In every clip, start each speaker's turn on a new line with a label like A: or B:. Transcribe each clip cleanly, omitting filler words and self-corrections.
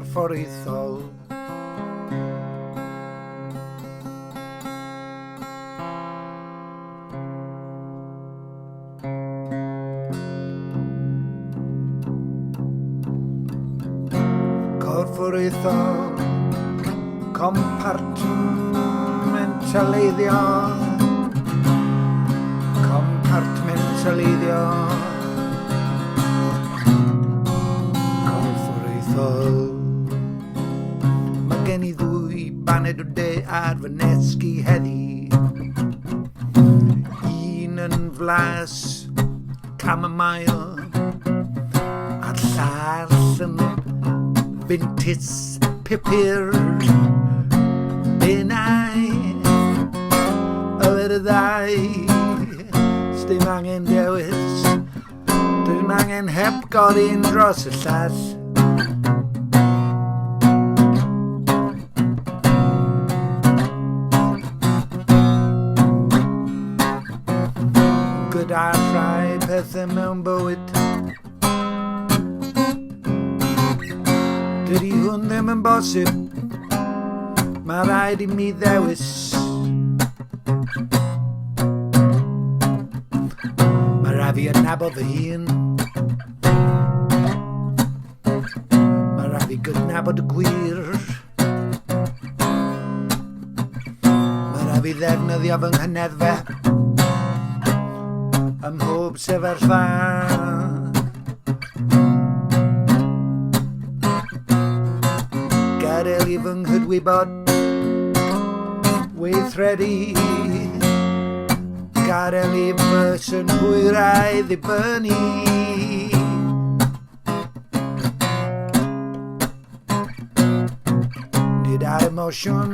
A: corfforaethol. Corfforaethol, compartmentaleiddio, compartmentaleiddio. Corfforaethol. Mae gen I ddwy baned o de ar fy nesgu heddi. Un yn flas chamomile a'r llall yn vintis pupur. Benai yr ddau, sdim angen dewis, dim angen heb godin dros y llall. Gyda rhai pethau mewn bywyd, dydy hwn ddim yn bosib, mae rhaid I mi ddewis. Mae rhaid fi adnabod fy hun, mae rhaid fi gydnabod y gwir, mae rhaid fi ddefnyddio fy nghyneddfa ym mhob sefyllfa. Gadael I fy nghydwybod weithredu, gadael I fy synhwyrau ddibynnu. Nid ar emosiwn,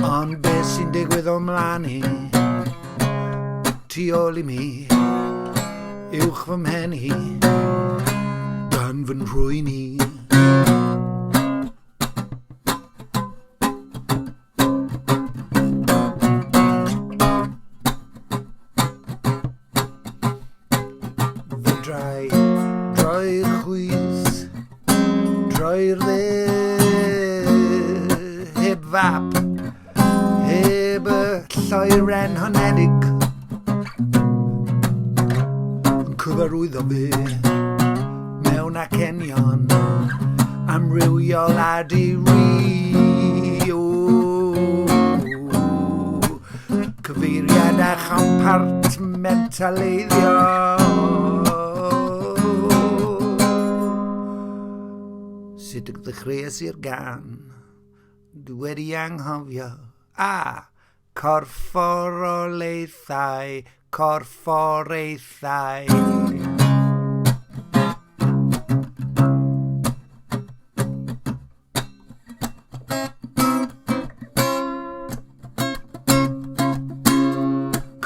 A: ond beth sy'n digwydd o mlaen I, tu ôl I mi, uwch fy mhen I, dan fy nhrwyn I. Droi'r chwys, droi'r dde, heb fap, heb y lloeren honedig, yn cyfarwyddo fi mewn acenion amrywiol a di-rio. Cyfeiriad a compartmentaleiddio. Sut ydych ddechreuais i'r gan, dwi wedi anghofio. Corfforaethau, corfforaethau.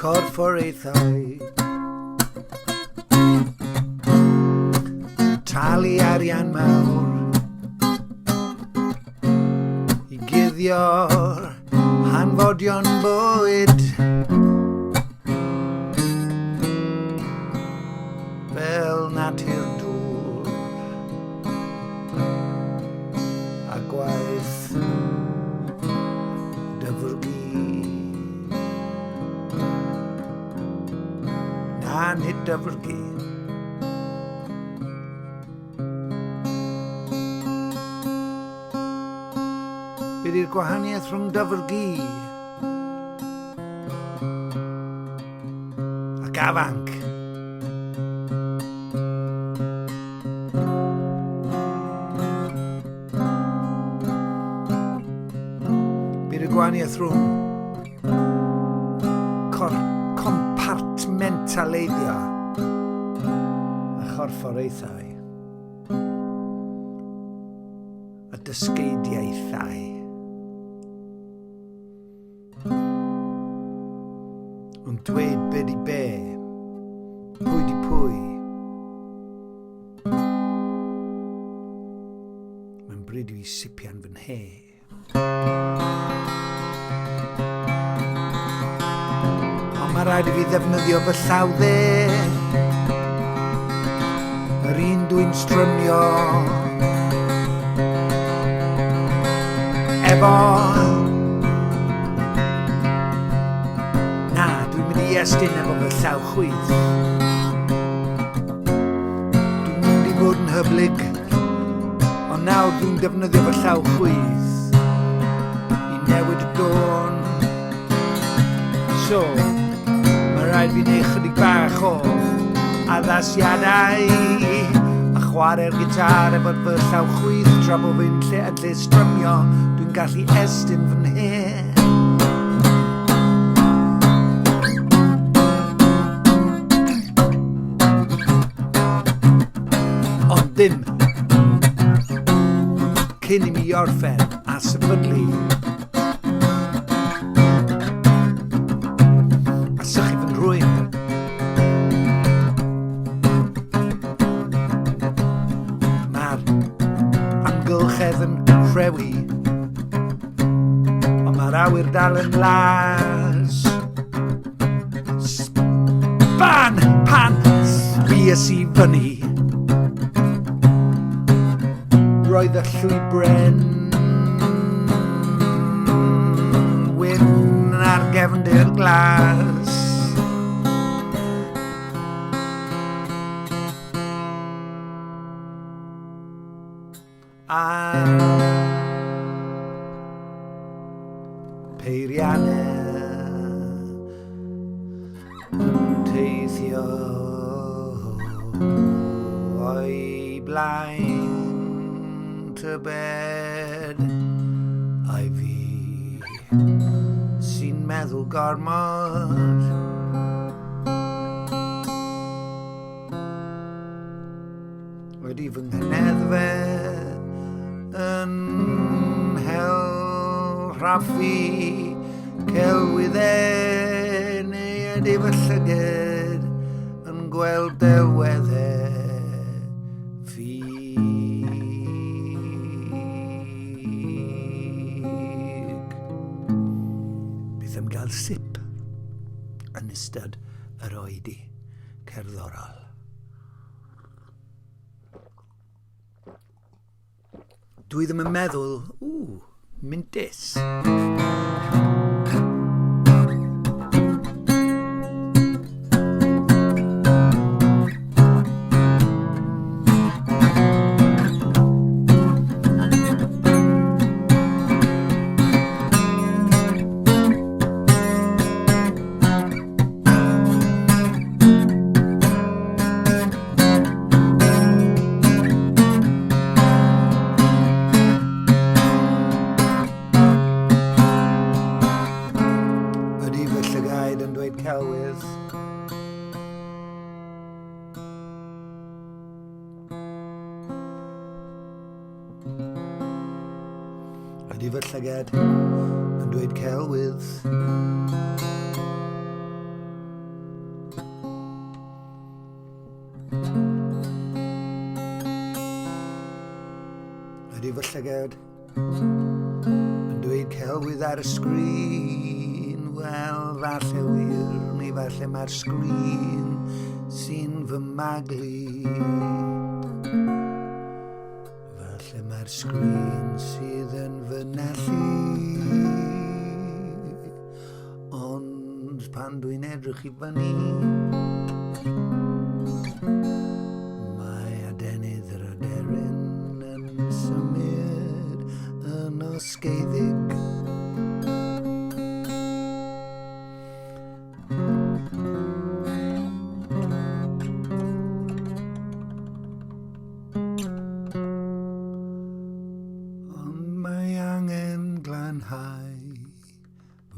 A: Corfforaethau. Talu arian mawr I guddio'r hanfodion bywyd, fel natur dŵr a gwaith dyfrgu. Na nid dyfrgu. Bydd i'r gwahaniaeth rhwng dyfrgu ac afanc? Bydd y gwahaniaeth rhwng compartmentaleiddio a chorfforaethau a dysgeidiaethau. Ond dweud be di be, pwy di pwy. Mae'n bryd I sipian fy nhe. Ond mae rhaid I fi ddefnyddio fy llawddau, Yr un dwi'n strymio efo. Na, dwi'n mynd i estyn efo fy llaw chwith. Dwi'n mynd i fod yn hyblyg, ond nawr dwi'n defnyddio fy llaw chwith i newid y dôn. So, mae rhaid fi neud chydig bach o addasiadau a chwarae'r gitar efo'r fy llaw chwith tra bo fi'n lle strymio. Dwi'n gallu estyn fy nhe. Ond ddim cyn i mi orffen a sefydlu a sychu fy nhrwyn. Mae'r amgylchedd yn rhewi, ond mae'r awyr dal yn las. Sban pan sbies i fyny, roedd y llwybren wyn ar gefndir glas. A peiriannau teithio o'i blaen tybed, ai fi sy'n meddwl gormod. Wedi fy nghenedfe yn hel raffi celwyddau, neu ydy fy llyged yn gweld delweddau ffug. Bydd am gael sip yn ystod yr oedi cerddorol. Dwi ddim yn meddwl, mintys. Celwydd. Ydy fy llyged yn dweud celwydd. Ydy fy llyged yn dweud celwydd ar y sgrin. Wel, falle wir, neu falle mae'r sgrin sy'n fy maglu. Falle mae'r sgrin sydd yn fy nellu. Ond pan dwi'n edrych i fyny, mae adenydd yr aderyn yn symud yn osgeiddig.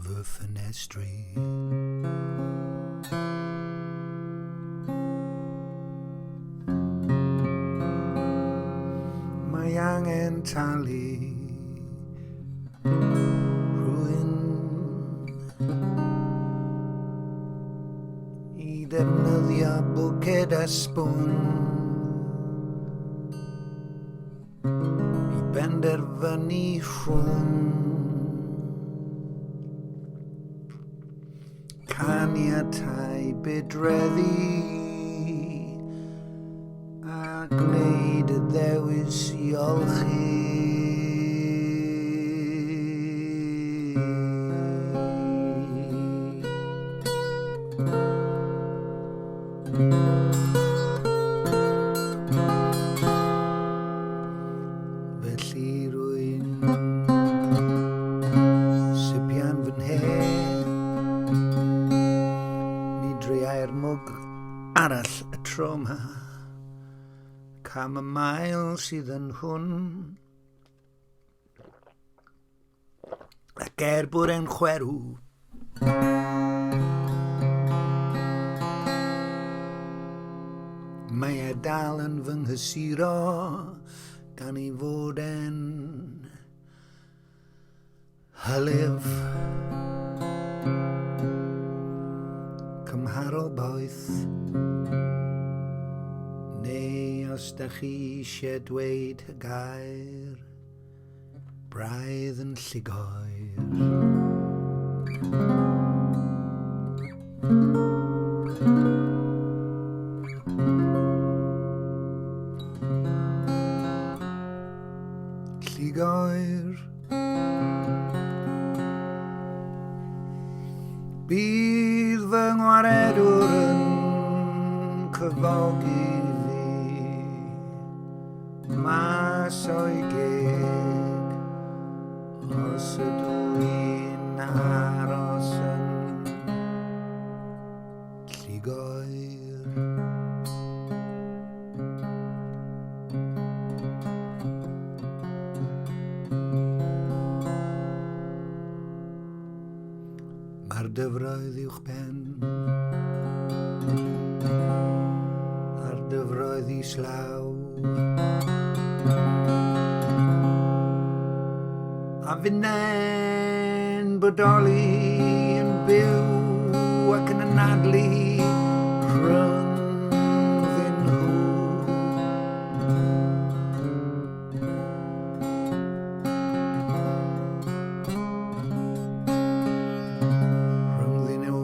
A: Fy ffenestri. Mae angen talu rhywun i ddefnyddio bwced a sbwn i benderfynu rhwng caniatau bydreddi ac Felly rwy'n sipian fy nhen, mi driau'r mwg arall y tro yma, cam y mael sydd yn hwn, ac bod e'n chwerw, mae e dal yn fy nghysuro gan ei fod e'n hylif cymharol boeth, neu os da chi eisiau dweud y gair braidd yn llugoer. Llugoer. Bydd fy ngwaredwr yn cyfogi fi mas o'i geg os ydw i'n aros yn llugoer. Mae'r dyfroedd uwch ben a'r dyfroedd islaw, a fynnau'n bodoli yn byw ac yn anadlu rhyngddyn nhw. Rhyngddyn nhw,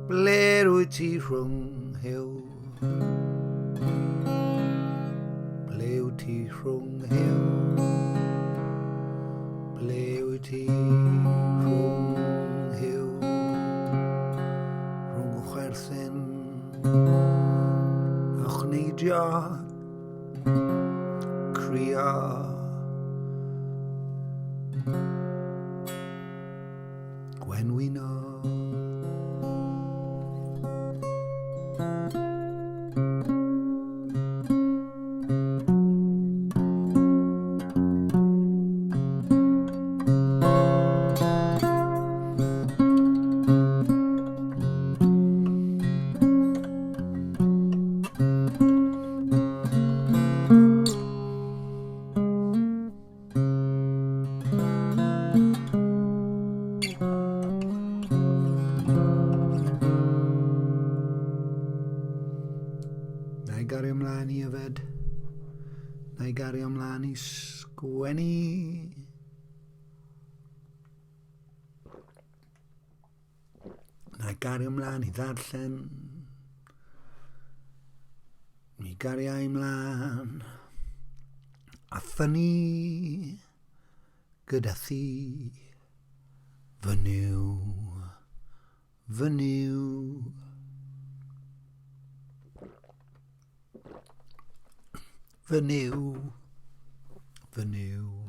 A: ble wyt ti rhwng hiw? Ble wyt ti rhwng hiw? Ble wyt ti rhwng hiw? Rhwng y chwerthin a chneidio, crio, gwenwyno. Na i gario ymlaen i yfed, na i gario ymlaen i sgwennu, na i gario ymlaen i ddarllen, mi gario ymlaen a ffynnu gyda thi, fy niw, fy niw. Fy niw, fy niw.